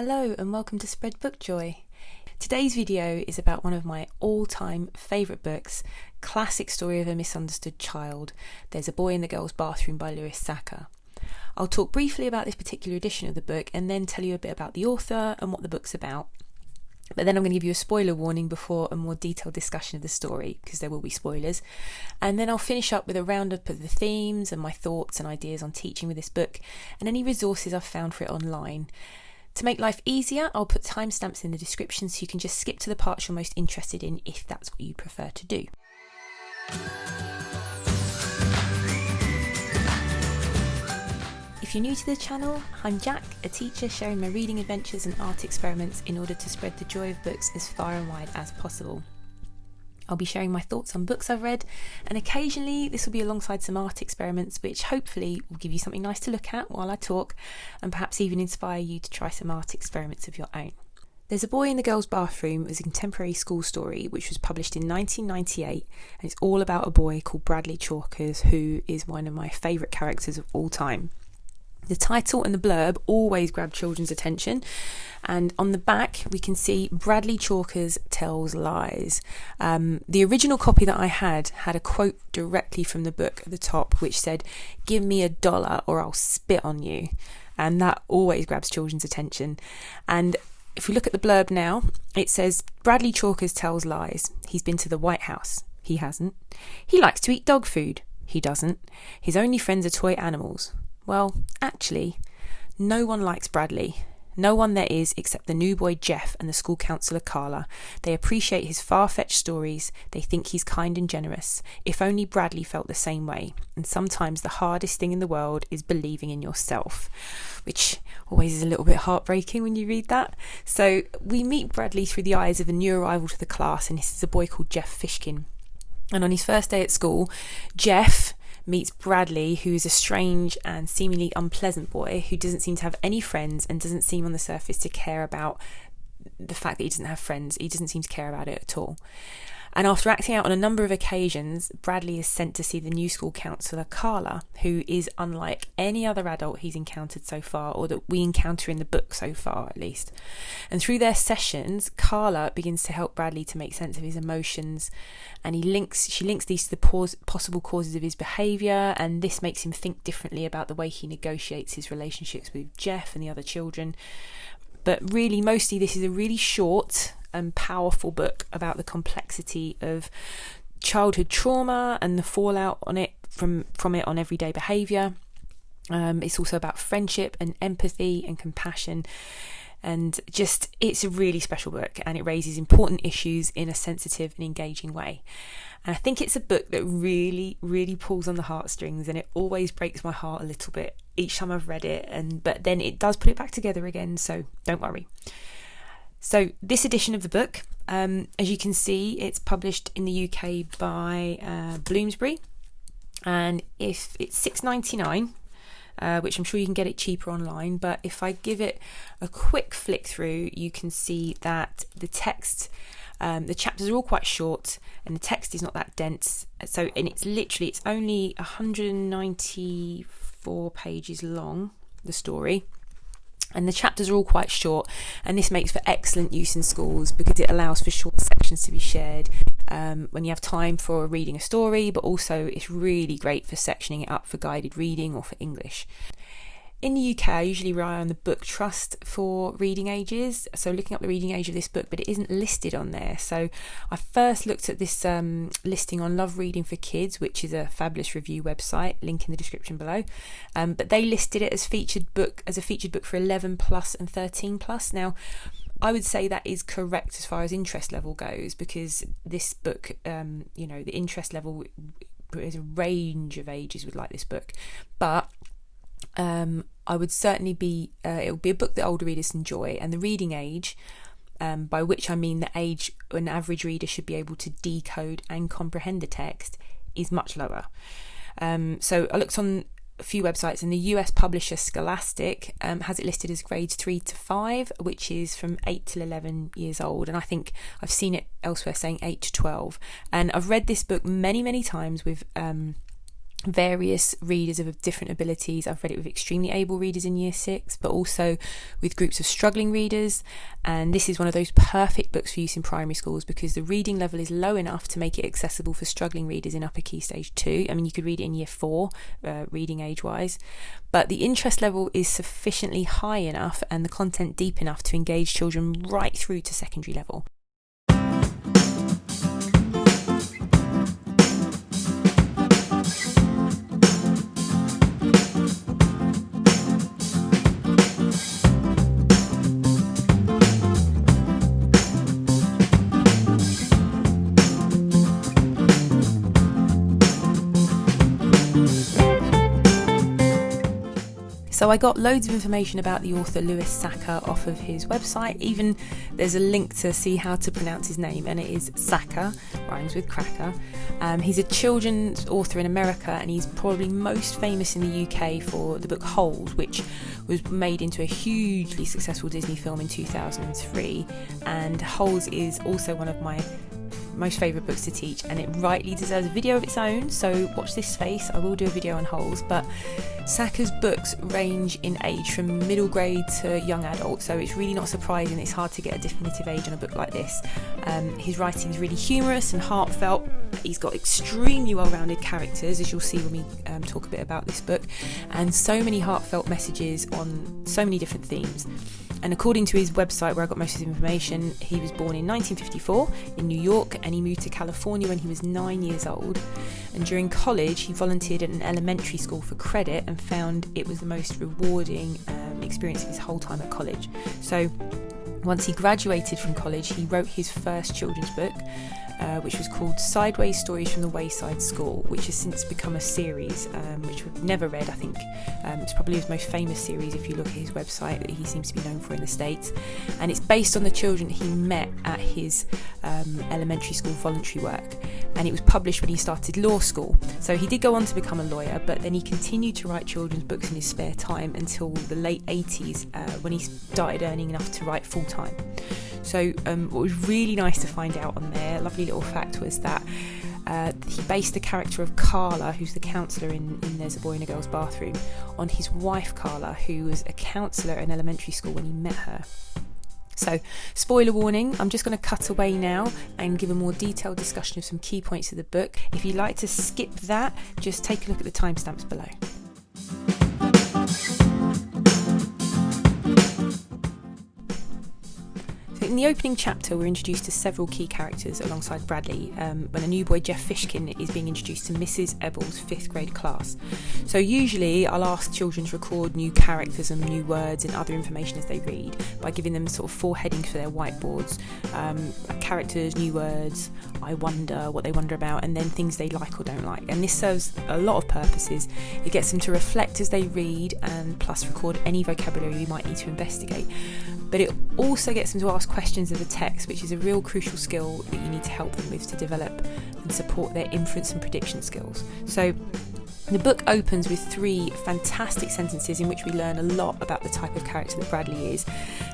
Hello and welcome to Spread Book Joy. Today's video is about one of my all-time favourite books, Classic Story of a Misunderstood Child, There's a Boy in the Girls' Bathroom by Louis Sachar. I'll talk briefly about this particular edition of the book and then tell you a bit about the author and what the book's about. But then I'm going to give you a spoiler warning before a more detailed discussion of the story, because there will be spoilers. And then I'll finish up with a roundup of the themes and my thoughts and ideas on teaching with this book and any resources I've found for it online. To make life easier, I'll put timestamps in the description so you can just skip to the parts you're most interested in if that's what you prefer to do. If you're new to the channel, I'm Jack, a teacher sharing my reading adventures and art experiments in order to spread the joy of books as far and wide as possible. I'll be sharing my thoughts on books I've read, and occasionally this will be alongside some art experiments which hopefully will give you something nice to look at while I talk and perhaps even inspire you to try some art experiments of your own. There's a Boy in the Girls' Bathroom was a contemporary school story which was published in 1998, and it's all about a boy called Bradley Chalkers, who is one of my favourite characters of all time. The title and the blurb always grab children's attention, and on the back we can see Bradley Chalkers tells lies. The original copy that I had a quote directly from the book at the top which said, "Give me $1 or I'll spit on you," and that always grabs children's attention. And if we look at the blurb now, it says Bradley Chalkers tells lies. He's been to the White House. He hasn't. He likes to eat dog food. He doesn't. His only friends are toy animals. Well, actually, no one likes Bradley. No one there is except the new boy Jeff and the school counsellor Carla. They appreciate his far-fetched stories. They think he's kind and generous. If only Bradley felt the same way. And sometimes the hardest thing in the world is believing in yourself, which always is a little bit heartbreaking when you read that. So we meet Bradley through the eyes of a new arrival to the class, and this is a boy called Jeff Fishkin. And on his first day at school, Jeff meets Bradley, who is a strange and seemingly unpleasant boy who doesn't seem to have any friends and doesn't seem on the surface to care about the fact that he doesn't have friends. He doesn't seem to care about it at all. And after acting out on a number of occasions, Bradley is sent to see the new school counsellor Carla, who is unlike any other adult he's encountered so far, or that we encounter in the book so far at least. And through their sessions, Carla begins to help Bradley to make sense of his emotions, and she links these to the possible causes of his behaviour, and this makes him think differently about the way he negotiates his relationships with Jeff and the other children. But really, mostly this is a really short and powerful book about the complexity of childhood trauma and the fallout on it from it on everyday behaviour. It's also about friendship and empathy and compassion, and just it's a really special book, and it raises important issues in a sensitive and engaging way. And I think it's a book that really, really pulls on the heartstrings, and it always breaks my heart a little bit each time I've read it, but then it does put it back together again, so don't worry. So this edition of the book, as you can see, it's published in the UK by Bloomsbury, and if it's $6.99, which I'm sure you can get it cheaper online, but if I give it a quick flick through, you can see that the text, the chapters are all quite short and the text is not that dense. So, and it's only 194 pages long, the story. And the chapters are all quite short, and this makes for excellent use in schools because it allows for short sections to be shared when you have time for reading a story, but also it's really great for sectioning it up for guided reading or for English. In the UK, I usually rely on the Book Trust for reading ages, so looking up the reading age of this book, but it isn't listed on there. So I first looked at this listing on Love Reading for Kids, which is a fabulous review website, link in the description below. But they listed it as a featured book for 11 plus and 13 plus. Now, I would say that is correct as far as interest level goes, because this book, the interest level is a range of ages would like this book, but I would certainly it will be a book that older readers enjoy, and the reading age, by which I mean the age an average reader should be able to decode and comprehend the text, is much lower. So I looked on a few websites, and the US publisher Scholastic has it listed as grades 3 to 5, which is from 8 till 11 years old, and I think I've seen it elsewhere saying 8 to 12. And I've read this book many times with various readers of different abilities. I've read it with extremely able readers in year 6, but also with groups of struggling readers. And this is one of those perfect books for use in primary schools because the reading level is low enough to make it accessible for struggling readers in upper key stage 2. I mean, you could read it in year 4, reading age wise, but the interest level is sufficiently high enough and the content deep enough to engage children right through to secondary level. So I got loads of information about the author Louis Sachar off of his website. Even there's a link to see how to pronounce his name, and it is Sachar, rhymes with cracker. He's a children's author in America, and he's probably most famous in the UK for the book Holes, which was made into a hugely successful Disney film in 2003. And Holes is also one of my most favourite books to teach, and it rightly deserves a video of its own, so watch this space. I will do a video on Holes, but Sachar's books range in age from middle grade to young adult, so it's really not surprising it's hard to get a definitive age on a book like this. His writing is really humorous and heartfelt. He's got extremely well-rounded characters, as you'll see when we talk a bit about this book, and so many heartfelt messages on so many different themes. And according to his website, where I got most of his information, he was born in 1954 in New York, and he moved to California when he was 9 years old. And during college, he volunteered at an elementary school for credit and found it was the most rewarding experience of his whole time at college. So once he graduated from college, he wrote his first children's book, which was called Sideways Stories from the Wayside School, which has since become a series, which we've never read. I think it's probably his most famous series if you look at his website, that he seems to be known for in the States. And it's based on the children he met at his elementary school voluntary work. And it was published when he started law school. So he did go on to become a lawyer, but then he continued to write children's books in his spare time until the late 80s, when he started earning enough to write full time. So what was really nice to find out on there, a lovely little fact, was that he based the character of Carla, who's the counsellor in There's a Boy in a Girl's Bathroom, on his wife Carla, who was a counsellor in elementary school when he met her. So, spoiler warning, I'm just going to cut away now and give a more detailed discussion of some key points of the book. If you'd like to skip that, just take a look at the timestamps below. In the opening chapter, we're introduced to several key characters alongside Bradley, when a new boy, Jeff Fishkin, is being introduced to Mrs. Ebble's 5th grade class. So usually I'll ask children to record new characters and new words and other information as they read by giving them sort of 4 headings for their whiteboards: characters, new words, I wonder, what they wonder about, and then things they like or don't like. And this serves a lot of purposes. It gets them to reflect as they read, and plus record any vocabulary you might need to investigate. But it also gets them to ask questions of the text, which is a real crucial skill that you need to help them with to develop and support their inference and prediction skills. So the book opens with 3 fantastic sentences in which we learn a lot about the type of character that Bradley is,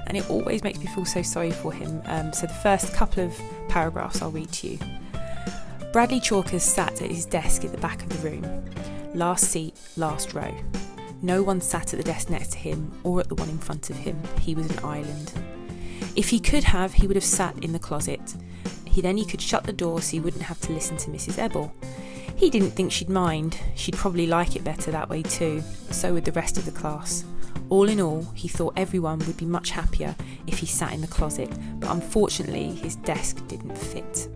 and it always makes me feel so sorry for him. So the first couple of paragraphs I'll read to you. Bradley Chalkers sat at his desk at the back of the room. Last seat, last row. No one sat at the desk next to him or at the one in front of him. He was an island. If he could have, he would have sat in the closet. Then he could shut the door so he wouldn't have to listen to Mrs. Ebble. He didn't think she'd mind. She'd probably like it better that way too. So would the rest of the class. All in all, he thought everyone would be much happier if he sat in the closet, but unfortunately his desk didn't fit.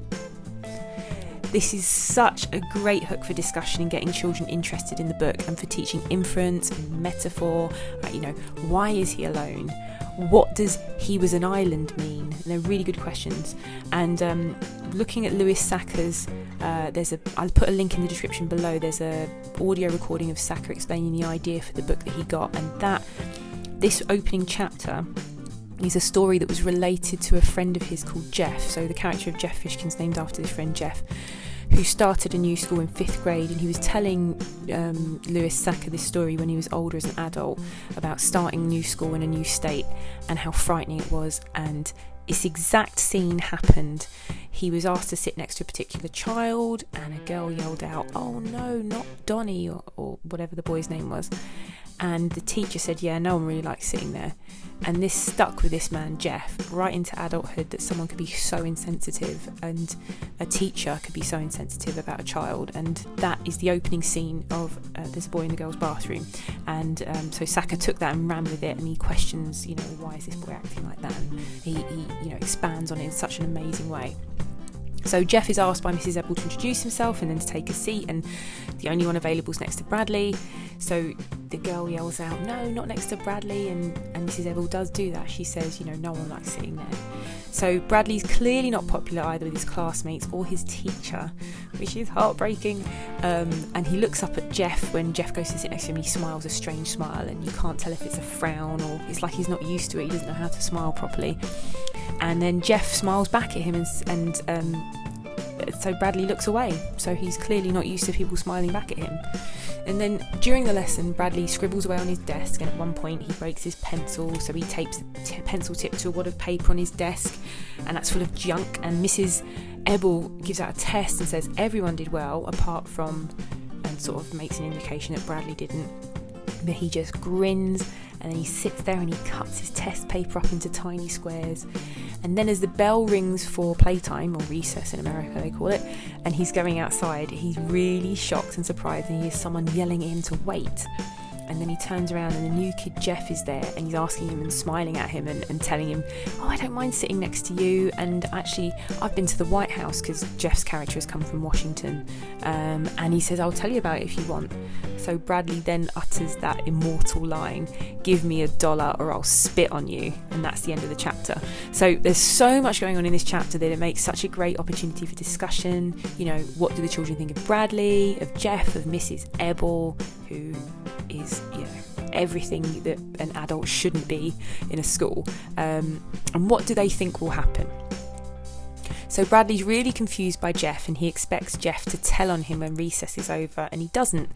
This is such a great hook for discussion and getting children interested in the book, and for teaching inference and metaphor. Why is he alone? What does he was an island mean? And they're really good questions. And looking at Louis Sachar's, I'll put a link in the description below. There's a audio recording of Sachar explaining the idea for the book that he got, and this opening chapter is a story that was related to a friend of his called Jeff. So the character of Jeff Fishkin's named after his friend Jeff, who started a new school in 5th grade, and he was telling Louis Sachar this story when he was older as an adult about starting a new school in a new state and how frightening it was, and this exact scene happened. He was asked to sit next to a particular child, and a girl yelled out, "Oh no, not Donnie," or whatever the boy's name was. And the teacher said, "Yeah, no one really likes sitting there." And this stuck with this man, Jeff, right into adulthood, that someone could be so insensitive, and a teacher could be so insensitive about a child. And that is the opening scene of There's a Boy in the Girls' Bathroom. And so Sachar took that and ran with it, and he questions, why is this boy acting like that? And he expands on it in such an amazing way. So Jeff is asked by Mrs. Ebble to introduce himself and then to take a seat, and the only one available is next to Bradley. So the girl yells out, "No, not next to Bradley," and Mrs. Ebble does do that. She says, no one likes sitting there. So Bradley's clearly not popular either with his classmates or his teacher, which is heartbreaking. And he looks up at Jeff when Jeff goes to sit next to him, and he smiles a strange smile, and you can't tell if it's a frown or it's like he's not used to it. He doesn't know how to smile properly. And then Jeff smiles back at him, and so Bradley looks away. So he's clearly not used to people smiling back at him. And then during the lesson, Bradley scribbles away on his desk, and at one point he breaks his pencil, so he tapes the pencil tip to a wad of paper on his desk, and that's full of junk. And Mrs. Ebble gives out a test and says everyone did well apart from, and sort of makes an indication that Bradley didn't. But he just grins, and then he sits there and he cuts his test paper up into tiny squares. And then as the bell rings for playtime, or recess in America they call it, and he's going outside, he's really shocked and surprised, and he hears someone yelling at him to wait. And then he turns around, and the new kid Jeff is there, and he's asking him and smiling at him and telling him, "Oh, I don't mind sitting next to you, and actually I've been to the White House," because Jeff's character has come from Washington, and he says, "I'll tell you about it if you want." So Bradley then utters that immortal line, "Give me $1 or I'll spit on you," and that's the end of the chapter. So there's so much going on in this chapter that it makes such a great opportunity for discussion. What do the children think of Bradley, of Jeff, of Mrs. Ebble, who is everything that an adult shouldn't be in a school, and what do they think will happen? So Bradley's really confused by Jeff, and he expects Jeff to tell on him when recess is over, and he doesn't.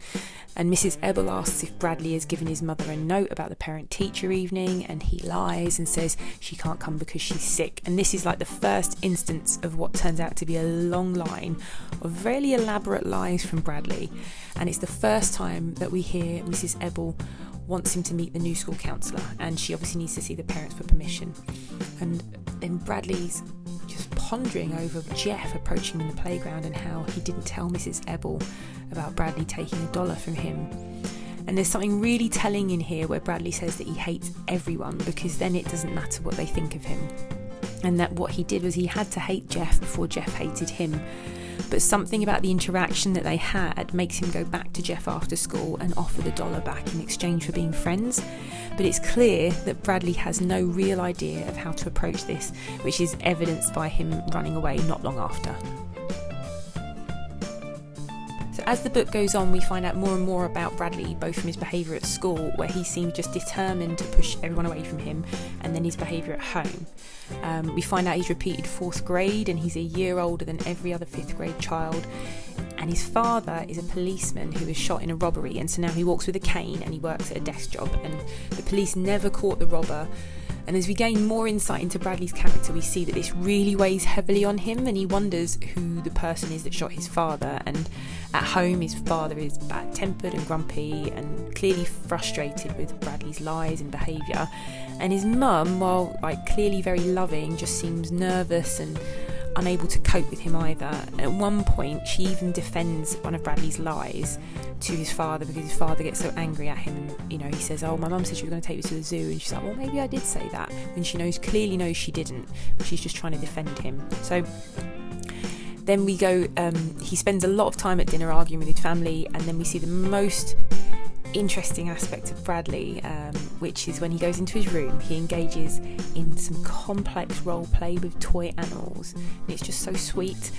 And Mrs. Ebble asks if Bradley has given his mother a note about the parent-teacher evening, and he lies and says she can't come because she's sick. And this is like the first instance of what turns out to be a long line of really elaborate lies from Bradley. And it's the first time that we hear Mrs. Ebble wants him to meet the new school counsellor, and she obviously needs to see the parents for permission. And then Bradley's just pondering over Jeff approaching him in the playground and how he didn't tell Mrs. Ebble about Bradley taking $1 from him. And there's something really telling in here where Bradley says that he hates everyone, because then it doesn't matter what they think of him. And that what he did was he had to hate Jeff before Jeff hated him. But something about the interaction that they had makes him go back to Jeff after school and offer the $1 back in exchange for being friends. But it's clear that Bradley has no real idea of how to approach this, which is evidenced by him running away not long after. So as the book goes on, we find out more and more about Bradley, both from his behaviour at school, where he seemed just determined to push everyone away from him, and then his behaviour at home. We find out he's repeated 4th grade, and he's a year older than every other 5th grade child. And his father is a policeman who was shot in a robbery, and so now he walks with a cane and he works at a desk job, and the police never caught the robber. And as we gain more insight into Bradley's character, we see that this really weighs heavily on him, and he wonders who the person is that shot his father. And at home, his father is bad-tempered and grumpy and clearly frustrated with Bradley's lies and behaviour. And his mum, while clearly very loving, just seems nervous and unable to cope with him either. At one point, she even defends one of Bradley's lies to his father because his father gets so angry at him. And, he says, "Oh, my mum said she was going to take me to the zoo," and she's like, "Well, maybe I did say that," when she clearly knows she didn't, but she's just trying to defend him. So then we go, he spends a lot of time at dinner arguing with his family, and then we see the most interesting aspect of Bradley, which is when he goes into his room, he engages in some complex role play with toy animals, and it's just so sweet.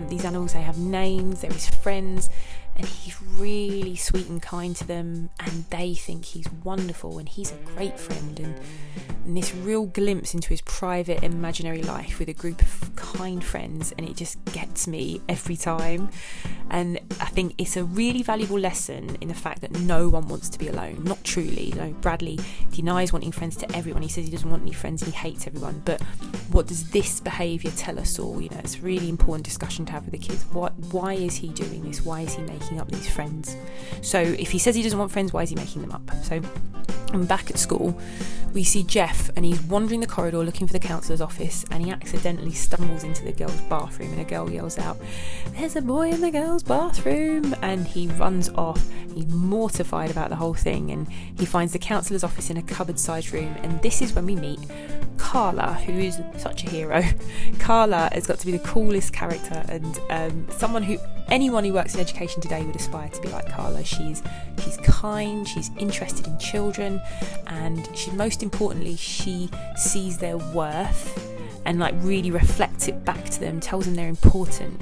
These animals, they have names, they're his friends, and he's really sweet and kind to them, and they think he's wonderful and he's a great friend, and this real glimpse into his private imaginary life with a group of kind friends, and it just gets me every time. And I think it's a really valuable lesson in the fact that no one wants to be alone, not truly. Bradley denies wanting friends to everyone. He says he doesn't want any friends and he hates everyone, but what does this behaviour tell us all? It's a really important discussion to have with the kids. Why is he doing this? Why is he making up these friends? So if he says he doesn't want friends, why is he making them up? So I'm back at school. We see Jeff, and he's wandering the corridor looking for the counsellor's office, and he accidentally stumbles into the girls' bathroom, and a girl yells out, "There's a boy in the girls' bathroom!" And he runs off. He's mortified about the whole thing, and he finds the counsellor's office in a cupboard-sized room, and this is when we meet Carla, who is such a hero. Carla has got to be the coolest character, and anyone who works in education today would aspire to be like Carla. She's kind, she's interested in children, and most importantly, she sees their worth and really reflects it back to them, tells them they're important,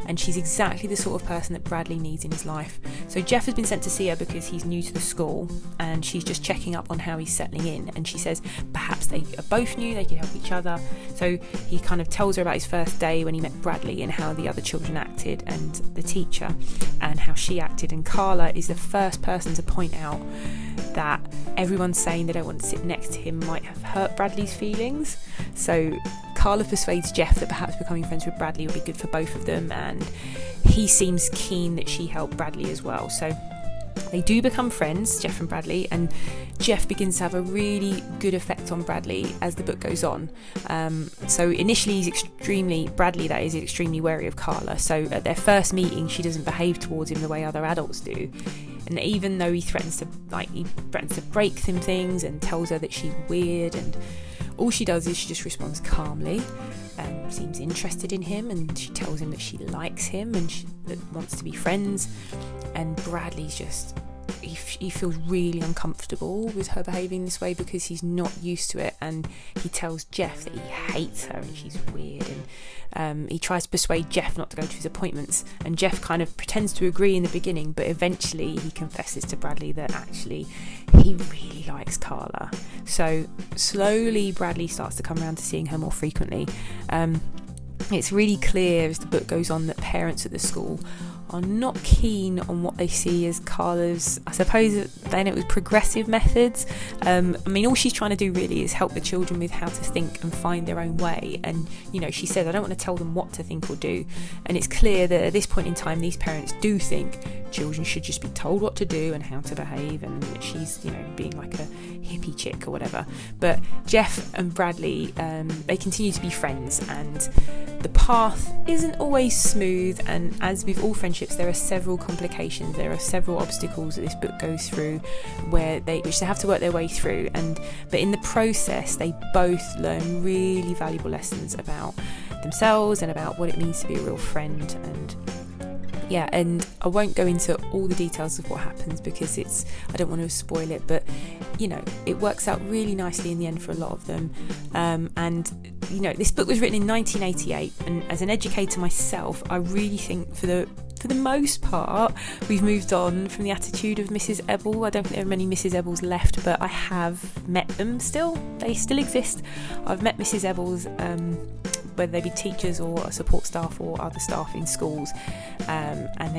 and she's exactly the sort of person that Bradley needs in his life. So Jeff has been sent to see her because he's new to the school, and she's just checking up on how he's settling in, and she says perhaps they are both new, they could help each other. So he kind of tells her about his first day when he met Bradley and how the other children acted, and the teacher, and how she acted. And Carla is the first person to point out that everyone's saying they don't want to sit next to him might have hurt Bradley's feelings. So Carla persuades Jeff that perhaps becoming friends with Bradley would be good for both of them, and he seems keen that she help Bradley as well. So they do become friends, Jeff and Bradley, and Jeff begins to have a really good effect on Bradley as the book goes on. So initially he's extremely wary of Carla. So at their first meeting, she doesn't behave towards him the way other adults do. And even though he threatens to break some things and tells her that she's weird, and all she does is she just responds calmly and seems interested in him, and she tells him that she likes him and that wants to be friends. And Bradley's just, he feels really uncomfortable with her behaving this way because he's not used to it, and he tells Jeff that he hates her and she's weird, and he tries to persuade Jeff not to go to his appointments, and Jeff kind of pretends to agree in the beginning, but eventually he confesses to Bradley that actually he really likes Carla. So slowly Bradley starts to come around to seeing her more frequently. It's really clear as the book goes on that parents at the school are not keen on what they see as Carla's, I suppose then it was progressive methods. All she's trying to do really is help the children with how to think and find their own way. And, she said, I don't want to tell them what to think or do. And it's clear that at this point in time, these parents do think children should just be told what to do and how to behave, and that she's, being like a hippie chick or whatever. But Jeff and Bradley, they continue to be friends, and the path isn't always smooth, and as with all friendships, there are several complications, there are several obstacles that this book goes through which they have to work their way through, but in the process they both learn really valuable lessons about themselves and about what it means to be a real friend. And I won't go into all the details of what happens because I don't want to spoil it, but it works out really nicely in the end for a lot of them. This book was written in 1988, and as an educator myself, I really think for the most part we've moved on from the attitude of Mrs. Ebble. I don't think there are many Mrs. Ebbles left, but I have met them still. They still exist. I've met Mrs. Ebbles, whether they be teachers or support staff or other staff in schools, and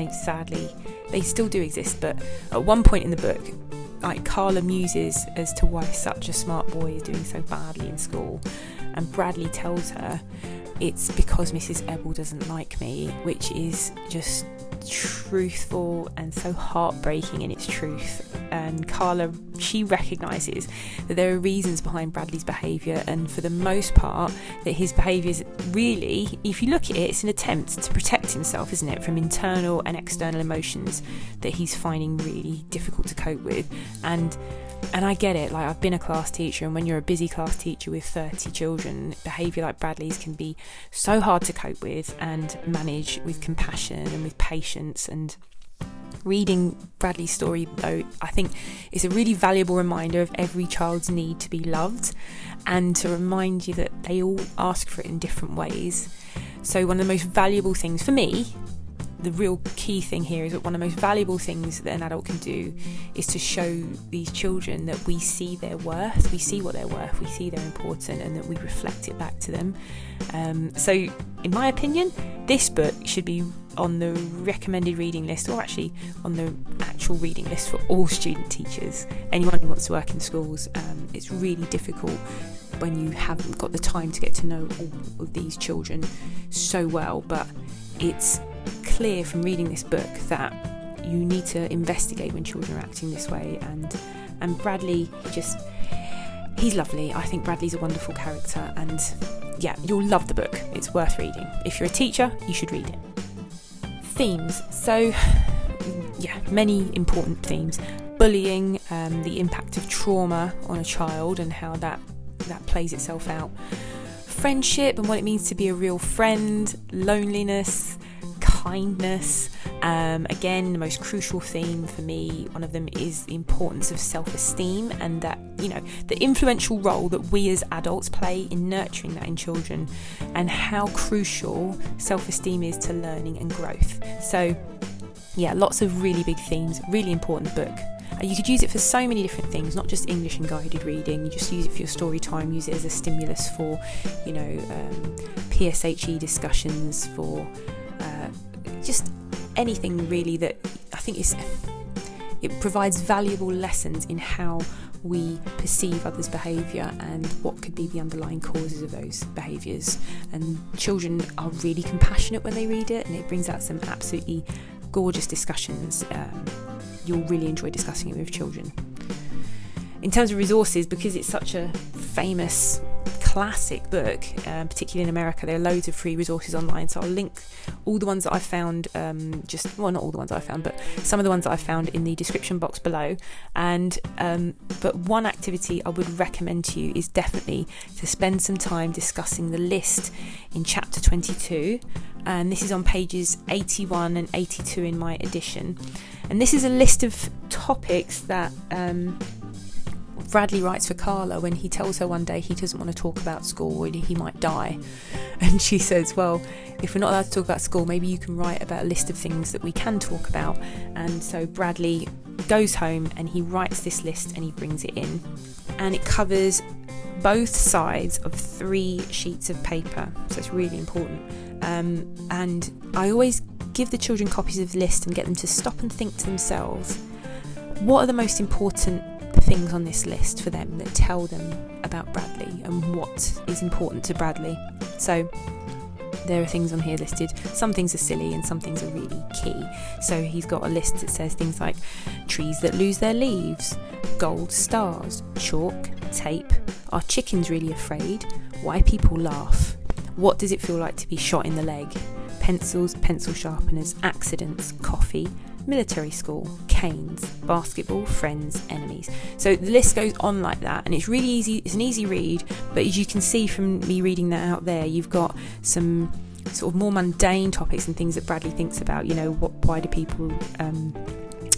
they still do exist. But at one point in the book, Carla muses as to why such a smart boy is doing so badly in school, and Bradley tells her it's because Mrs. Ebble doesn't like me, which is just truthful and so heartbreaking in its truth. And Carla, she recognises that there are reasons behind Bradley's behaviour, and for the most part that his behaviour is really, if you look at it, it's an attempt to protect himself, isn't it, from internal and external emotions that he's finding really difficult to cope with. And I get it, I've been a class teacher, and when you're a busy class teacher with 30 children, behaviour like Bradley's can be so hard to cope with and manage with compassion and with patience. And reading Bradley's story, though, I think is a really valuable reminder of every child's need to be loved, and to remind you that they all ask for it in different ways. So one of the most valuable things for me the real key thing here is that one of the most valuable things that an adult can do is to show these children that we see their worth, we see what they're worth, we see they're important, and that we reflect it back to them. So in my opinion, this book should be on the recommended reading list, or actually on the actual reading list for all student teachers, anyone who wants to work in schools. It's really difficult when you haven't got the time to get to know all of these children so well, but it's clear from reading this book that you need to investigate when children are acting this way, and Bradley, he's lovely. I think Bradley's a wonderful character, and yeah, you'll love the book. It's worth reading. If you're a teacher, you should read it. Themes. So yeah, many important themes. Bullying, the impact of trauma on a child and how that plays itself out. Friendship and what it means to be a real friend. Loneliness, kindness. Again, the most crucial theme for me, one of them, is the importance of self-esteem, and that, the influential role that we as adults play in nurturing that in children, and how crucial self-esteem is to learning and growth. So yeah, lots of really big themes, really important book. You could use it for so many different things, not just English and guided reading. You just use it for your story time, use it as a stimulus for, PSHE discussions, for just anything really that I think it provides valuable lessons in how we perceive others' behaviour and what could be the underlying causes of those behaviours. And children are really compassionate when they read it, and it brings out some absolutely gorgeous discussions. You'll really enjoy discussing it with children. In terms of resources, because it's such a famous classic book, particularly in America, there are loads of free resources online, so I'll link all the ones that I've found, not all the ones I've found, but some of the ones that I've found in the description box below. And but one activity I would recommend to you is definitely to spend some time discussing the list in chapter 22, and this is on pages 81 and 82 in my edition. And this is a list of topics that Bradley writes for Carla when he tells her one day he doesn't want to talk about school or he might die. And she says, well, if we're not allowed to talk about school, maybe you can write about a list of things that we can talk about. And so Bradley goes home and he writes this list and he brings it in. And it covers both sides of 3 sheets of paper. So it's really important. And I always give the children copies of the list and get them to stop and think to themselves, what are the most important things on this list for them that tell them about Bradley and what is important to Bradley. So there are things on here listed. Some things are silly and some things are really key. So he's got a list that says things like trees that lose their leaves, gold stars, chalk, tape, are chickens really afraid, why people laugh, what does it feel like to be shot in the leg, pencils, pencil sharpeners, accidents, coffee, military school, canes, basketball, friends, enemies. So the list goes on like that, and it's really easy. It's an easy read, but as you can see from me reading that out there, you've got some sort of more mundane topics and things that Bradley thinks about. Why do people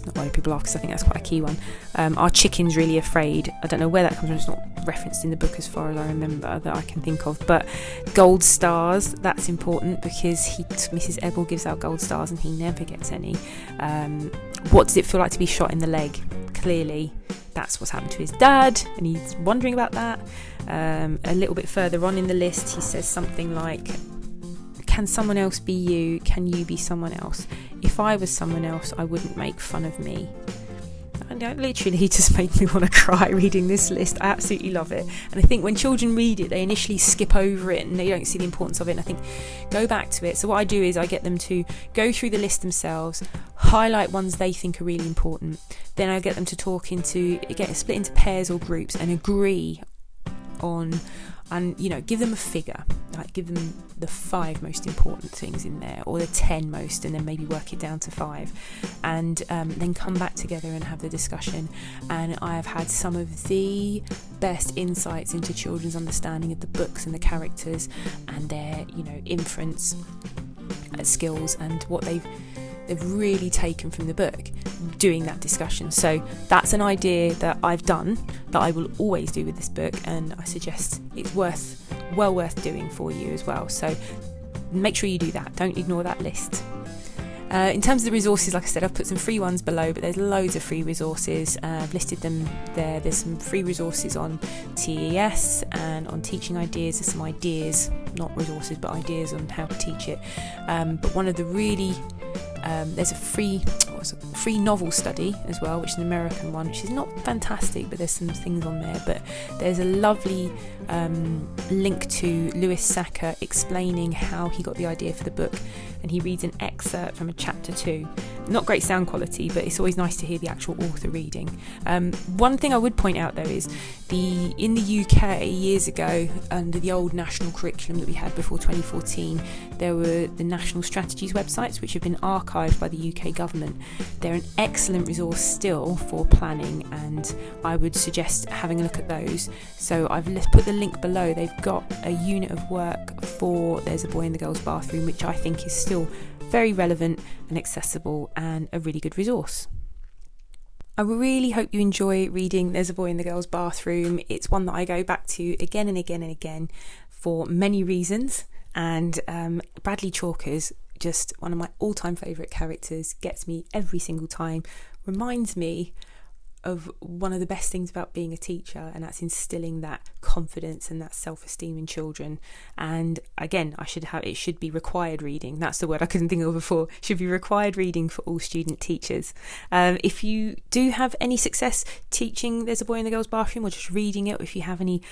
not why do people laugh, because I think that's quite a key one. Are chickens really afraid? I don't know where that comes from. It's not referenced in the book as far as I remember that I can think of. But gold stars, that's important because Mrs. Ebel gives out gold stars and he never gets any. What does it feel like to be shot in the leg? Clearly that's what's happened to his dad, and he's wondering about that. A little bit further on in the list, he says something like, can someone else be you? Can you be someone else? If I was someone else, I wouldn't make fun of me. And literally, he just made me want to cry reading this list. I absolutely love it. And I think when children read it, they initially skip over it and they don't see the importance of it. And I think go back to it. So what I do is I get them to go through the list themselves, highlight ones they think are really important. Then I get them to get split into pairs or groups and agree on, and give them a figure, like give them the 5 most important things in there, or the 10 most, and then maybe work it down to 5, and then come back together and have the discussion. And I have had some of the best insights into children's understanding of the books and the characters and their inference skills and what they've really taken from the book doing that discussion. So that's an idea that I've done that I will always do with this book, and I suggest it's well worth doing for you as well. So make sure you do that. Don't ignore that list. In terms of the resources, like I said, I've put some free ones below, but there's loads of free resources. I've listed them there. There's some free resources on TES and on teaching ideas. There's some ideas, not resources, but ideas on how to teach it. But one of the really there's a free novel study as well, which is an American one, which is not fantastic, but there's some things on there. But there's a lovely link to Louis Sachar explaining how he got the idea for the book, and he reads an excerpt from a chapter 2. Not great sound quality, but it's always nice to hear the actual author reading. One thing I would point out though is in the UK years ago, under the old national curriculum that we had before 2014, there were the national strategies websites, which have been archived by the UK government. They're an excellent resource still for planning, and I would suggest having a look at those. So I've put the link below. They've got a unit of work for There's a Boy in the Girls' Bathroom, which I think is still very relevant and accessible and a really good resource. I really hope you enjoy reading There's a Boy in the Girls' Bathroom. It's one that I go back to again and again and again for many reasons, and Bradley Chalker's just one of my all-time favourite characters, gets me every single time, reminds me of one of the best things about being a teacher, and that's instilling that confidence and that self-esteem in children. And again, it should be required reading. That's the word I couldn't think of before. It should be required reading for all student teachers. If you do have any success teaching There's a Boy in the Girls' Bathroom, or just reading it, or if you have any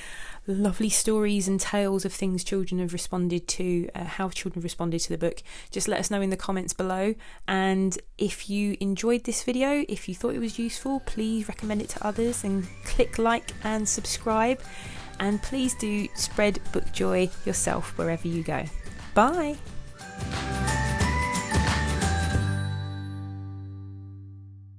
lovely stories and tales of things children have responded to, how children have responded to the book, just let us know in the comments below. And if you enjoyed this video, if you thought it was useful, please recommend it to others and click like and subscribe, and please do spread book joy yourself wherever you go. Bye.